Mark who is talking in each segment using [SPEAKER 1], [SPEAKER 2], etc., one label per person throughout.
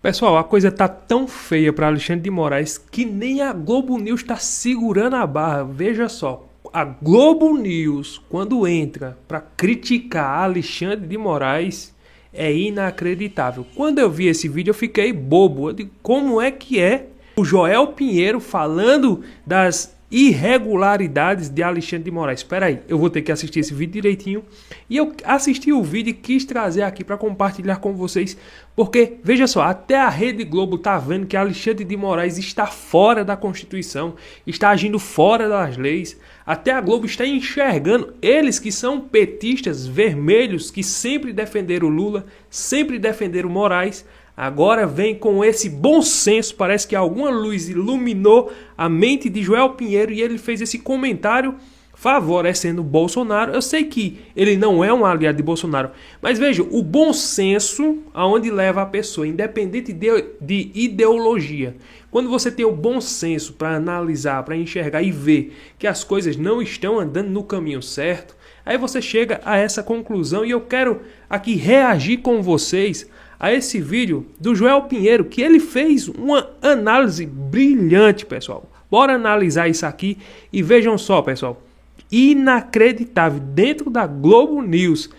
[SPEAKER 1] Pessoal, a coisa tá tão feia para Alexandre de Moraes que nem a Globo News está segurando a barra. Veja só, a Globo News, quando entra para criticar Alexandre de Moraes, é inacreditável. Quando eu vi esse vídeo, eu fiquei bobo. Eu digo, como é que é o Joel Pinheiro falando das irregularidades de Alexandre de Moraes? Espera aí, eu vou ter que assistir esse vídeo direitinho. E eu assisti o vídeo e quis trazer aqui para compartilhar com vocês, porque, veja só, até a Rede Globo tá vendo que Alexandre de Moraes está fora da Constituição, está agindo fora das leis. Até a Globo está enxergando, eles que são petistas vermelhos, que sempre defenderam o Lula, sempre defenderam o Moraes, agora vem com esse bom senso. Parece que alguma luz iluminou a mente de Joel Pinheiro e ele fez esse comentário favorecendo o Bolsonaro. Eu sei que ele não é um aliado de Bolsonaro, mas veja, o bom senso aonde leva a pessoa, independente de ideologia. Quando você tem o bom senso para analisar, para enxergar e ver que as coisas não estão andando no caminho certo, aí você chega a essa conclusão. E eu quero aqui reagir com vocês a esse vídeo do Joel Pinheiro, que ele fez uma análise brilhante, pessoal. Bora analisar isso aqui e vejam só, pessoal. Inacreditável, dentro da Globo News.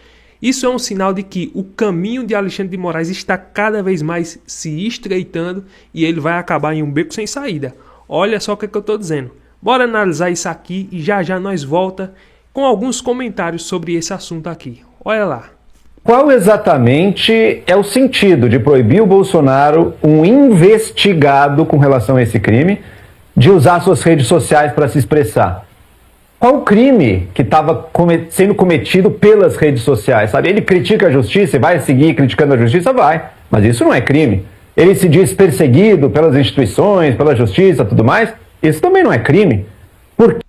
[SPEAKER 1] Isso é um sinal de que o caminho de Alexandre de Moraes está cada vez mais se estreitando e ele vai acabar em um beco sem saída. Olha só o que eu estou dizendo. Bora analisar isso aqui e já já nós volta com alguns comentários sobre esse assunto aqui. Olha lá.
[SPEAKER 2] Qual exatamente é o sentido de proibir o Bolsonaro, um investigado com relação a esse crime, de usar suas redes sociais para se expressar? Qual o crime que estava sendo cometido pelas redes sociais? Sabe? Ele critica a justiça e vai seguir criticando a justiça? Vai, mas isso não é crime. Ele se diz perseguido pelas instituições, pela justiça, tudo mais, isso também não é crime. Por quê?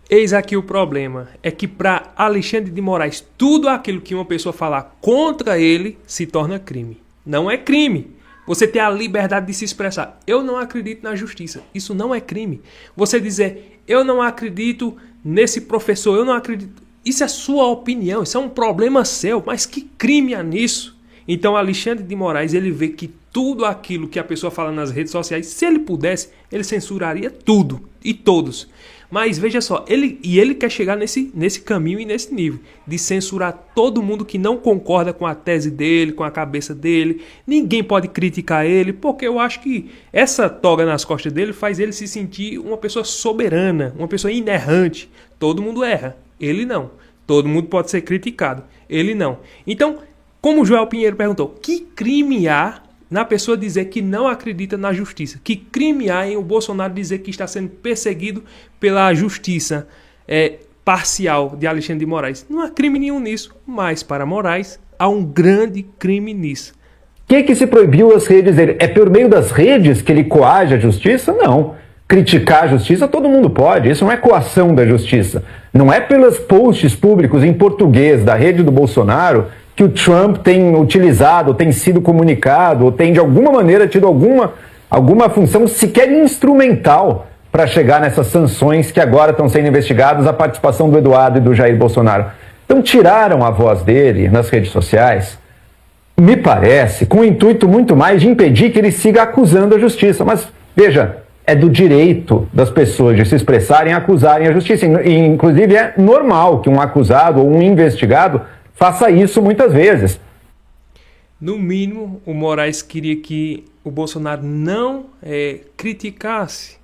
[SPEAKER 1] Eis aqui o problema, é que para Alexandre de Moraes, tudo aquilo que uma pessoa falar contra ele se torna crime. Não é crime. Você ter a liberdade de se expressar. Eu não acredito na justiça. Isso não é crime. Você dizer, eu não acredito nesse professor, eu não acredito. Isso é sua opinião, isso é um problema seu. Mas que crime há nisso? Então Alexandre de Moraes, ele vê que tudo aquilo que a pessoa fala nas redes sociais, se ele pudesse, ele censuraria tudo e todos. Mas veja só, ele quer chegar nesse caminho e nesse nível de censurar todo mundo que não concorda com a tese dele, com a cabeça dele. Ninguém pode criticar ele, porque eu acho que essa toga nas costas dele faz ele se sentir uma pessoa soberana, uma pessoa inerrante. Todo mundo erra, ele não. Todo mundo pode ser criticado, ele não. Então, como o Joel Pinheiro perguntou, que crime há na pessoa dizer que não acredita na justiça? Que crime há em o Bolsonaro dizer que está sendo perseguido pela justiça parcial de Alexandre de Moraes? Não há crime nenhum nisso, mas para Moraes há um grande crime nisso.
[SPEAKER 2] O que se proibiu as redes dele? É por meio das redes que ele coage a justiça? Não. Criticar a justiça todo mundo pode, isso não é coação da justiça. Não é pelos posts públicos em português da rede do Bolsonaro que o Trump tem utilizado, tem sido comunicado, ou tem de alguma maneira tido alguma função sequer instrumental para chegar nessas sanções que agora estão sendo investigadas, a participação do Eduardo e do Jair Bolsonaro. Então tiraram a voz dele nas redes sociais, me parece, com o intuito muito mais de impedir que ele siga acusando a justiça. Mas, veja, é do direito das pessoas de se expressarem e acusarem a justiça. E, inclusive, é normal que um acusado ou um investigado faça isso muitas vezes.
[SPEAKER 1] No mínimo, o Moraes queria que o Bolsonaro não criticasse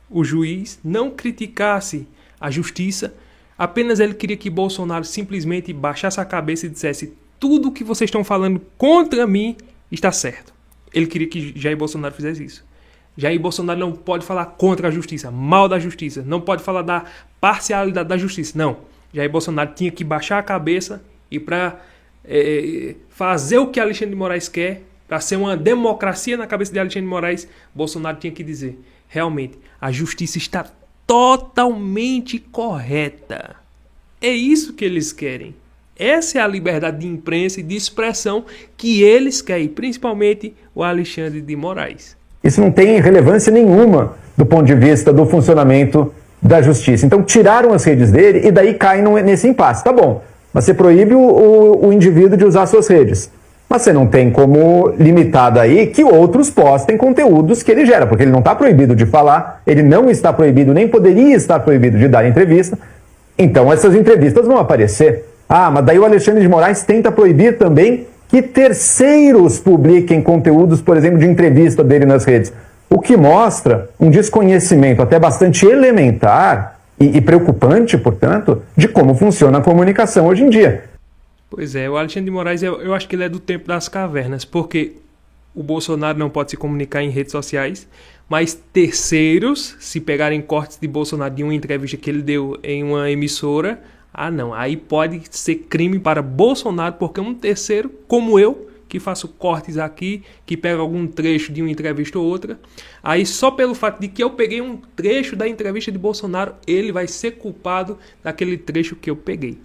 [SPEAKER 1] o juiz, não criticasse a justiça. Apenas ele queria que Bolsonaro simplesmente baixasse a cabeça e dissesse: tudo que vocês estão falando contra mim está certo. Ele queria que Jair Bolsonaro fizesse isso. Jair Bolsonaro não pode falar contra a justiça, mal da justiça, não pode falar da parcialidade da justiça, não. Jair Bolsonaro tinha que baixar a cabeça e para fazer o que Alexandre de Moraes quer, para ser uma democracia na cabeça de Alexandre de Moraes, Bolsonaro tinha que dizer: realmente, a justiça está totalmente correta. É isso que eles querem. Essa é a liberdade de imprensa e de expressão que eles querem, principalmente o Alexandre de Moraes.
[SPEAKER 2] Isso não tem relevância nenhuma do ponto de vista do funcionamento da justiça. Então tiraram as redes dele e daí caem nesse impasse. Tá bom, mas você proíbe o indivíduo de usar suas redes. Mas você não tem como limitar daí que outros postem conteúdos que ele gera, porque ele não está proibido de falar, ele não está proibido, nem poderia estar proibido de dar entrevista. Então essas entrevistas vão aparecer. Ah, mas daí o Alexandre de Moraes tenta proibir também que terceiros publiquem conteúdos, por exemplo, de entrevista dele nas redes. O que mostra um desconhecimento até bastante elementar e preocupante, portanto, de como funciona a comunicação hoje em dia.
[SPEAKER 1] Pois é, o Alexandre de Moraes, eu acho que ele é do tempo das cavernas, porque o Bolsonaro não pode se comunicar em redes sociais, mas terceiros, se pegarem cortes de Bolsonaro de uma entrevista que ele deu em uma emissora, não, aí pode ser crime para Bolsonaro, porque um terceiro, como eu, que faço cortes aqui, que pega algum trecho de uma entrevista ou outra, aí só pelo fato de que eu peguei um trecho da entrevista de Bolsonaro, ele vai ser culpado daquele trecho que eu peguei.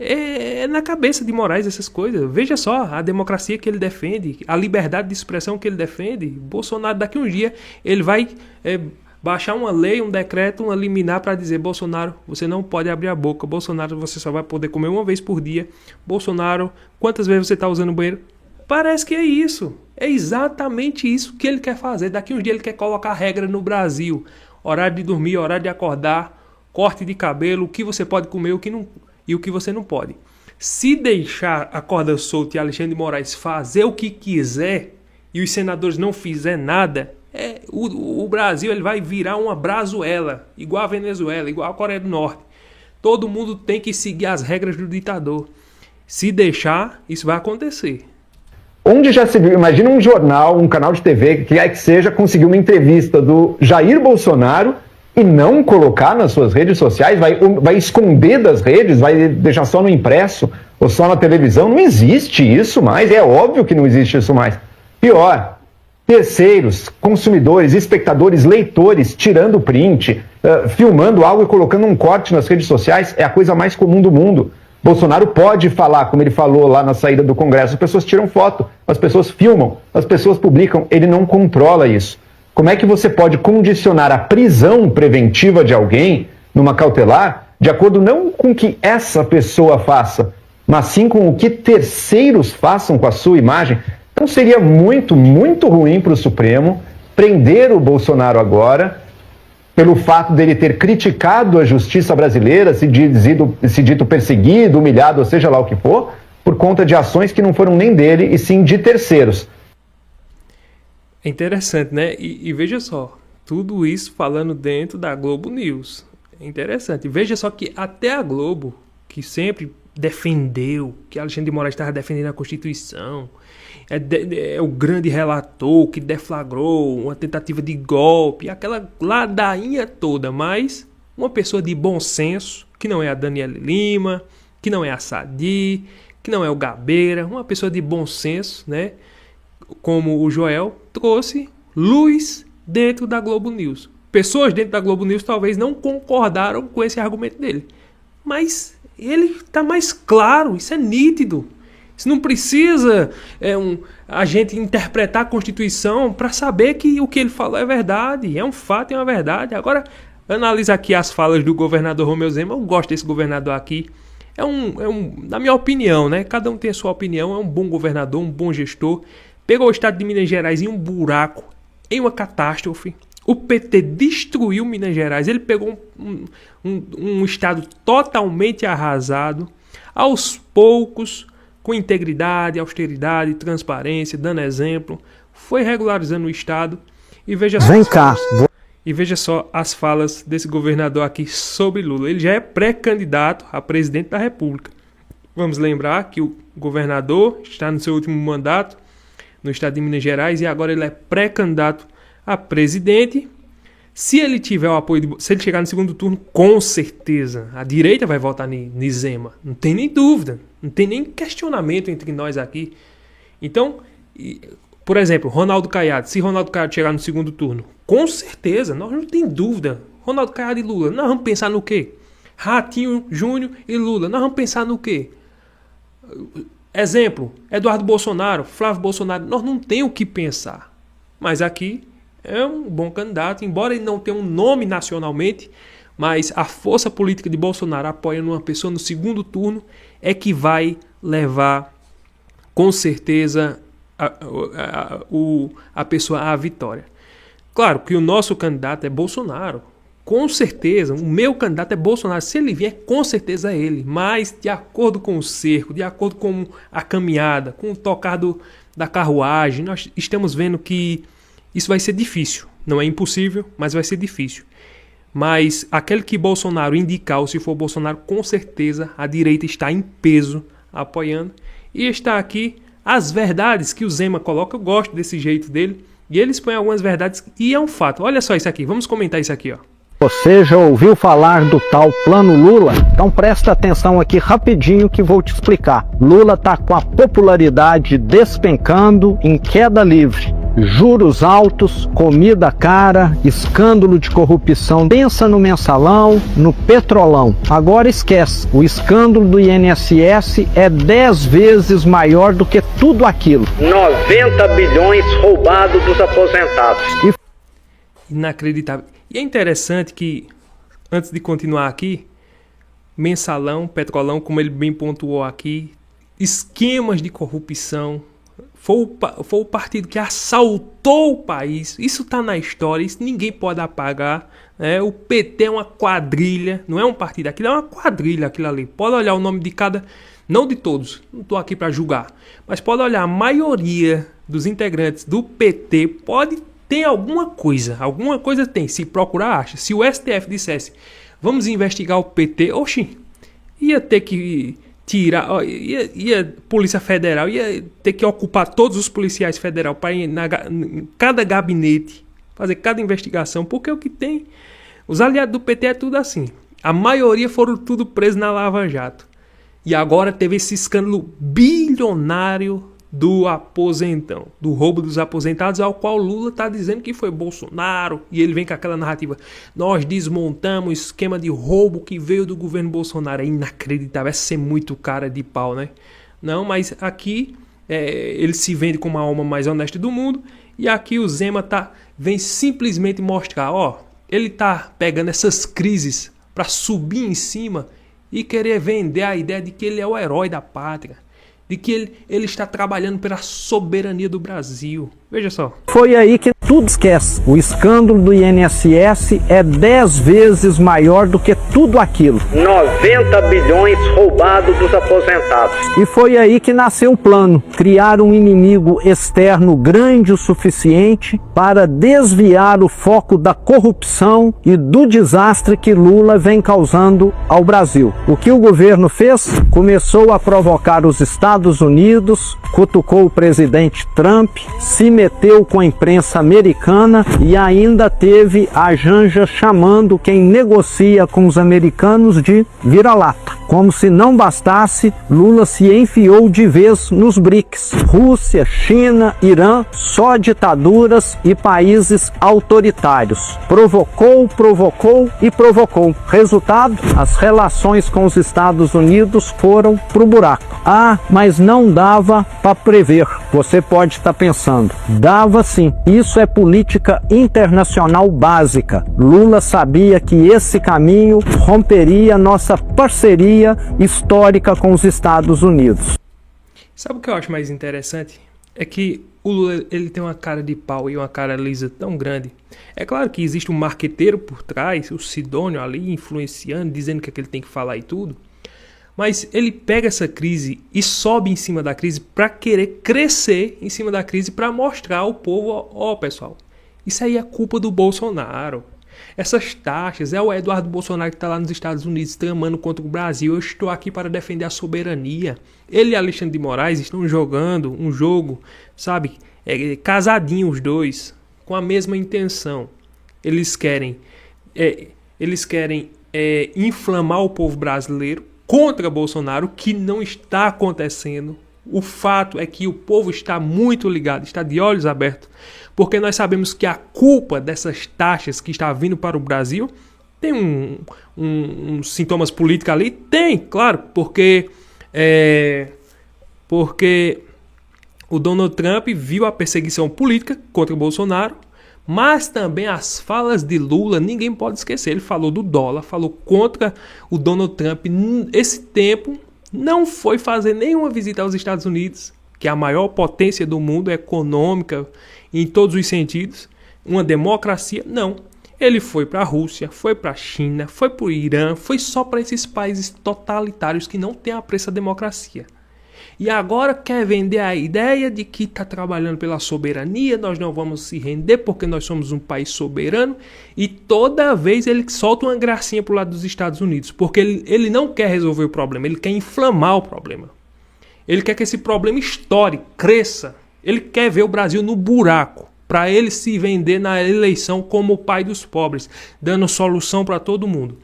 [SPEAKER 1] É na cabeça de Moraes essas coisas. Veja só a democracia que ele defende, a liberdade de expressão que ele defende. Bolsonaro, daqui a um dia, ele vai baixar uma lei, um decreto, uma liminar para dizer: Bolsonaro, você não pode abrir a boca. Bolsonaro, você só vai poder comer uma vez por dia. Bolsonaro, quantas vezes você está usando o banheiro? Parece que é isso. É exatamente isso que ele quer fazer. Daqui a um dia ele quer colocar regra no Brasil. Horário de dormir, horário de acordar, corte de cabelo, o que você pode comer, o que não... e o que você não pode. Se deixar a corda solta e Alexandre de Moraes fazer o que quiser e os senadores não fizer nada, o Brasil ele vai virar uma Brazuela, igual a Venezuela, igual a Coreia do Norte. Todo mundo tem que seguir as regras do ditador. Se deixar, isso vai acontecer.
[SPEAKER 2] Onde já se viu, imagina um jornal, um canal de TV, que seja, conseguir uma entrevista do Jair Bolsonaro e não colocar nas suas redes sociais, vai esconder das redes, vai deixar só no impresso ou só na televisão. Não existe isso mais, é óbvio que não existe isso mais. Pior, terceiros, consumidores, espectadores, leitores, tirando print, filmando algo e colocando um corte nas redes sociais, é a coisa mais comum do mundo. Bolsonaro pode falar, como ele falou lá na saída do Congresso, as pessoas tiram foto, as pessoas filmam, as pessoas publicam, ele não controla isso. Como é que você pode condicionar a prisão preventiva de alguém, numa cautelar, de acordo não com o que essa pessoa faça, mas sim com o que terceiros façam com a sua imagem? Então seria muito, muito ruim para o Supremo prender o Bolsonaro agora, pelo fato dele ter criticado a justiça brasileira, se dito perseguido, humilhado, ou seja lá o que for, por conta de ações que não foram nem dele, e sim de terceiros.
[SPEAKER 1] É interessante, né? E veja só, tudo isso falando dentro da Globo News. É interessante. Veja só que até a Globo, que sempre defendeu, que Alexandre de Moraes estava defendendo a Constituição, é o grande relator que deflagrou uma tentativa de golpe, aquela ladainha toda, mas uma pessoa de bom senso, que não é a Daniela Lima, que não é a Sadi, que não é o Gabeira, uma pessoa de bom senso, né? Como o Joel, trouxe luz dentro da Globo News. Pessoas dentro da Globo News talvez não concordaram com esse argumento dele, mas ele está mais claro, isso é nítido. Isso não precisa a gente interpretar a Constituição para saber que o que ele falou é verdade, é um fato, é uma verdade. Agora, analisa aqui as falas do governador Romeu Zema. Eu gosto desse governador aqui. Na minha opinião, né? Cada um tem a sua opinião. É um bom governador, um bom gestor. Pegou o estado de Minas Gerais em um buraco, em uma catástrofe. O PT destruiu Minas Gerais. Ele pegou um estado totalmente arrasado. Aos poucos, com integridade, austeridade, transparência, dando exemplo, foi regularizando o estado. E veja só, veja só as falas desse governador aqui sobre Lula. Ele já é pré-candidato a presidente da República. Vamos lembrar que o governador está no seu último mandato no estado de Minas Gerais e agora ele é pré-candidato a presidente. Se ele tiver o apoio, se ele chegar no segundo turno, com certeza a direita vai votar em Zema. Não tem nem dúvida, não tem nem questionamento entre nós aqui. Então, por exemplo, Ronaldo Caiado. Se Ronaldo Caiado chegar no segundo turno, com certeza, nós não tem dúvida. Ronaldo Caiado e Lula, nós vamos pensar no quê? Ratinho Júnior e Lula, nós vamos pensar no quê? Exemplo, Eduardo Bolsonaro, Flávio Bolsonaro, nós não temos o que pensar. Mas aqui é um bom candidato, embora ele não tenha um nome nacionalmente, mas a força política de Bolsonaro apoiando uma pessoa no segundo turno é que vai levar com certeza a pessoa a vitória. Claro que o nosso candidato é Bolsonaro. Com certeza, o meu candidato é Bolsonaro. Se ele vier, com certeza é ele. Mas, de acordo com o cerco, de acordo com a caminhada, com o tocar da carruagem, nós estamos vendo que isso vai ser difícil. Não é impossível, mas vai ser difícil. Mas aquele que Bolsonaro indicar, ou se for Bolsonaro, com certeza a direita está em peso apoiando. E está aqui as verdades que o Zema coloca. Eu gosto desse jeito dele. E ele expõe algumas verdades e é um fato. Olha só isso aqui, vamos comentar isso aqui, ó.
[SPEAKER 3] Você já ouviu falar do tal Plano Lula? Então presta atenção aqui rapidinho que vou te explicar. Lula tá com a popularidade despencando, em queda livre. Juros altos, comida cara, escândalo de corrupção. Pensa no mensalão, no petrolão. Agora esquece, o escândalo do INSS é 10 vezes maior do que tudo aquilo. 90 bilhões roubados dos aposentados.
[SPEAKER 1] Inacreditável. E é interessante que, antes de continuar aqui, mensalão, petrolão, como ele bem pontuou aqui, esquemas de corrupção, foi o partido que assaltou o país. Isso está na história, isso ninguém pode apagar. Né? O PT é uma quadrilha, não é um partido, aquilo é uma quadrilha, aquilo ali. Pode olhar o nome de cada, não de todos, não estou aqui para julgar, mas pode olhar a maioria dos integrantes do PT, tem alguma coisa tem, se procurar acha. Se o STF dissesse, vamos investigar o PT, oxi, ia ter que tirar, ia Polícia Federal, ia ter que ocupar todos os policiais federais para ir em cada gabinete, fazer cada investigação, porque o que tem, os aliados do PT é tudo assim. A maioria foram tudo presos na Lava Jato. E agora teve esse escândalo bilionário do aposentão, do roubo dos aposentados, ao qual Lula está dizendo que foi Bolsonaro, e ele vem com aquela narrativa, nós desmontamos o esquema de roubo que veio do governo Bolsonaro. É inacreditável, é ser muito cara de pau, né? Não, mas aqui ele se vende como a alma mais honesta do mundo, e aqui o Zema vem simplesmente mostrar, ele tá pegando essas crises para subir em cima e querer vender a ideia de que ele é o herói da pátria, de que ele está trabalhando pela soberania do Brasil. Veja só.
[SPEAKER 3] Foi aí que tudo esquece. O escândalo do INSS é 10 vezes maior do que tudo aquilo. 90 bilhões roubados dos aposentados. E foi aí que nasceu o plano. Criar um inimigo externo grande o suficiente para desviar o foco da corrupção e do desastre que Lula vem causando ao Brasil. O que o governo fez? Começou a provocar os Estados Unidos, cutucou o presidente Trump, se meteu com a imprensa americana e ainda teve a Janja chamando quem negocia com os americanos de vira-lata. Como se não bastasse, Lula se enfiou de vez nos BRICS. Rússia, China, Irã, só ditaduras e países autoritários. Provocou e provocou. Resultado, as relações com os Estados Unidos foram pro buraco. Mas não dava para prever. Você pode estar pensando, dava sim. Isso é política internacional básica. Lula sabia que esse caminho romperia nossa parceria histórica com os Estados Unidos.
[SPEAKER 1] Sabe o que eu acho mais interessante? É que o Lula ele tem uma cara de pau e uma cara lisa tão grande. É claro que existe um marqueteiro por trás, o Sidônio ali influenciando, dizendo o que ele tem que falar e tudo. Mas ele pega essa crise e sobe em cima da crise para querer crescer em cima da crise para mostrar ao povo, pessoal, isso aí é culpa do Bolsonaro. Essas taxas, é o Eduardo Bolsonaro que está lá nos Estados Unidos tramando contra o Brasil. Eu estou aqui para defender a soberania. Ele e Alexandre de Moraes estão jogando um jogo, sabe, casadinho os dois, com a mesma intenção. Eles querem inflamar o povo brasileiro contra Bolsonaro, que não está acontecendo. O fato é que o povo está muito ligado, está de olhos abertos, porque nós sabemos que a culpa dessas taxas que está vindo para o Brasil tem uns sintomas políticos ali? Tem, claro, porque o Donald Trump viu a perseguição política contra o Bolsonaro, mas também as falas de Lula, ninguém pode esquecer. Ele falou do dólar, falou contra o Donald Trump. Esse tempo não foi fazer nenhuma visita aos Estados Unidos, que é a maior potência do mundo econômica em todos os sentidos, uma democracia, não. Ele foi para a Rússia, foi para a China, foi para o Irã, foi só para esses países totalitários que não têm apreço à democracia. E agora quer vender a ideia de que está trabalhando pela soberania, nós não vamos se render porque nós somos um país soberano, e toda vez ele solta uma gracinha para o lado dos Estados Unidos, porque ele não quer resolver o problema, ele quer inflamar o problema. Ele quer que esse problema estoure, cresça. Ele quer ver o Brasil no buraco, para ele se vender na eleição como o pai dos pobres, dando solução para todo mundo.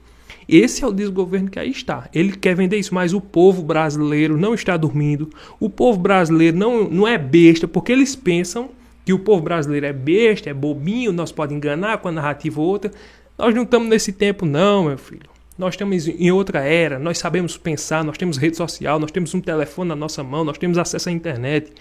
[SPEAKER 1] Esse é o desgoverno que aí está. Ele quer vender isso, mas o povo brasileiro não está dormindo. O povo brasileiro não é besta, porque eles pensam que o povo brasileiro é besta, é bobinho, nós podemos enganar com a narrativa ou outra. Nós não estamos nesse tempo não, meu filho. Nós estamos em outra era, nós sabemos pensar, nós temos rede social, nós temos um telefone na nossa mão, nós temos acesso à internet.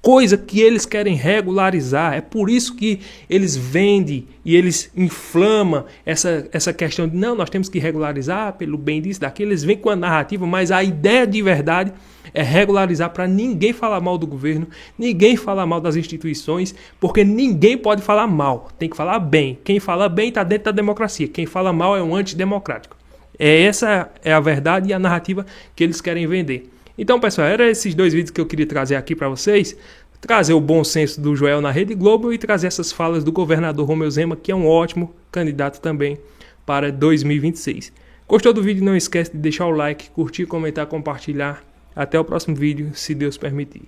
[SPEAKER 1] Coisa que eles querem regularizar. É por isso que eles vendem e eles inflamam essa questão de não, nós temos que regularizar pelo bem disso, daquilo. Eles vêm com a narrativa, mas a ideia de verdade é regularizar para ninguém falar mal do governo, ninguém falar mal das instituições, porque ninguém pode falar mal, tem que falar bem. Quem fala bem está dentro da democracia, quem fala mal é um antidemocrático. Essa é a verdade e a narrativa que eles querem vender. Então, pessoal, eram esses dois vídeos que eu queria trazer aqui para vocês. Trazer o bom senso do Joel na Rede Globo e trazer essas falas do governador Romeu Zema, que é um ótimo candidato também para 2026. Gostou do vídeo? Não esquece de deixar o like, curtir, comentar, compartilhar. Até o próximo vídeo, se Deus permitir.